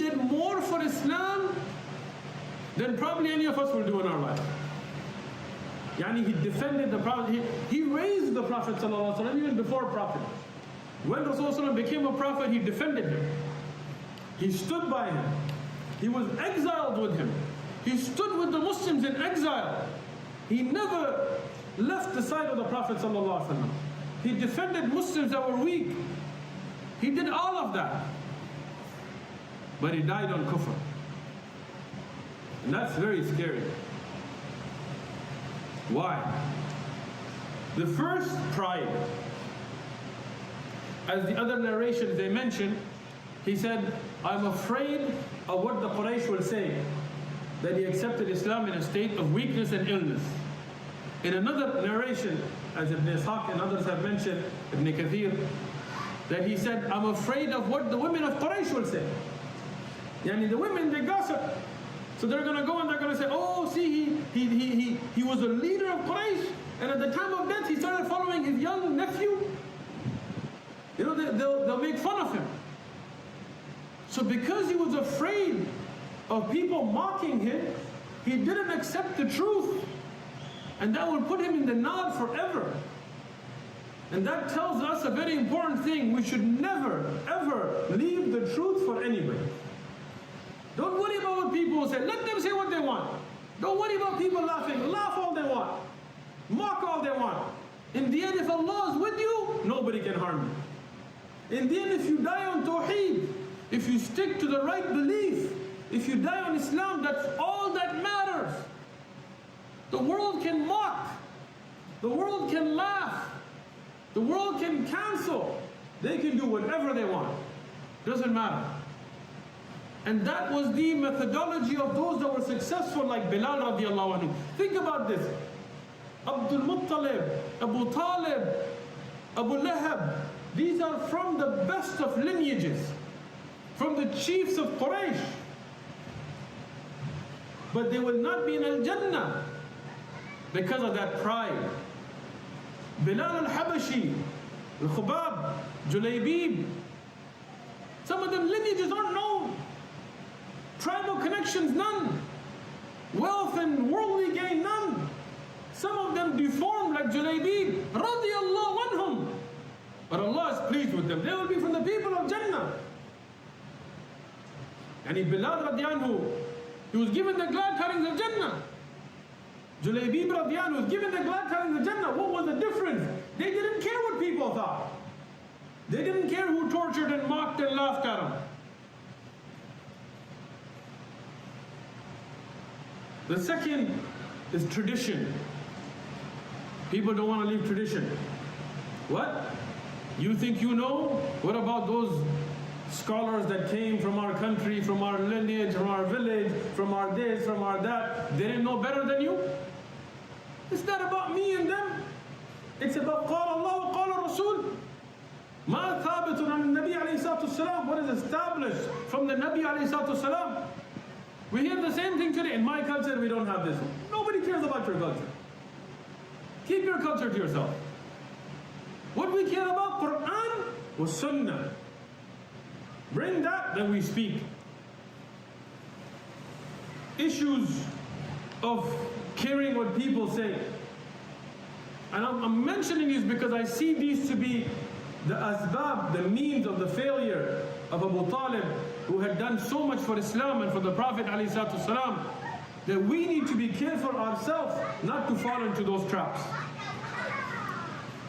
did more for Islam than probably any of us will do in our life. Yani he defended the Prophet, he raised the Prophet ﷺ even before Prophet. When Rasulullah became a Prophet, he defended him. He stood by him. He was exiled with him. He stood with the Muslims in exile. He never left the side of the Prophet ﷺ. He defended Muslims that were weak. He did all of that. But he died on kufr. And that's very scary. Why? The first, pride. As the other narrations they mention, he said, I'm afraid of what the Quraysh will say, that he accepted Islam in a state of weakness and illness. In another narration, as Ibn Ishaq and others have mentioned, Ibn Kathir, that he said, I'm afraid of what the women of Quraysh will say. Yani the women, they gossip. So they're going to go and they're going to say, oh, see, he was a leader of Quraysh, and at the time of death, he started following his young nephew. You know, they'll make fun of him. So because he was afraid of people mocking him, he didn't accept the truth. And that will put him in the nar forever. And that tells us a very important thing. We should never, ever leave the truth for anybody. Don't worry about what people will say. Let them say what they want. Don't worry about people laughing. Laugh all they want. Mock all they want. In the end, if Allah is with you, nobody can harm you. In the end, if you die on Tawheed, if you stick to the right belief, if you die on Islam, that's all that matters. The world can mock. The world can laugh. The world can cancel. They can do whatever they want. Doesn't matter. And that was the methodology of those that were successful, like Bilal radiallahu anhu. Think about this. Abdul Muttalib, Abu Talib, Abu Lahab, these are from the best of lineages, from the chiefs of Quraysh. But they will not be in Al-Jannah because of that pride. Bilal al-Habashi, Al-Khubab, Julaybib, some of them lineages aren't known. Tribal connections, none. Wealth and worldly gain, none. Some of them deformed like Julaybib, radiyallahu anhum. But Allah is pleased with them. They will be from the people of Jannah. And Bilal radiallahu anhu, he was given the glad tidings of Jannah. Julaybib radiallahu anhu was given the glad tidings of Jannah. What was the difference? They didn't care what people thought. They didn't care who tortured and mocked and laughed at them. The second is tradition. People don't want to leave tradition. What? You think you know? What about those scholars that came from our country, from our lineage, from our village, from our this, from our that? They didn't know better than you? It's not about me and them. It's about قال الله وقال الرسول. ما ثابت عن النبي عليه الصلاة والسلام. What is established from the Nabi عليه الصلاة والسلام. We hear the same thing today. In my culture, we don't have this. Nobody cares about your culture. Keep your culture to yourself. What we care about, Quran was Sunnah. Bring that, then we speak. Issues of caring what people say. And I'm mentioning these because I see these to be the asbab, the means of the failure of Abu Talib, who had done so much for Islam and for the Prophet ﷺ, that we need to be careful ourselves not to fall into those traps.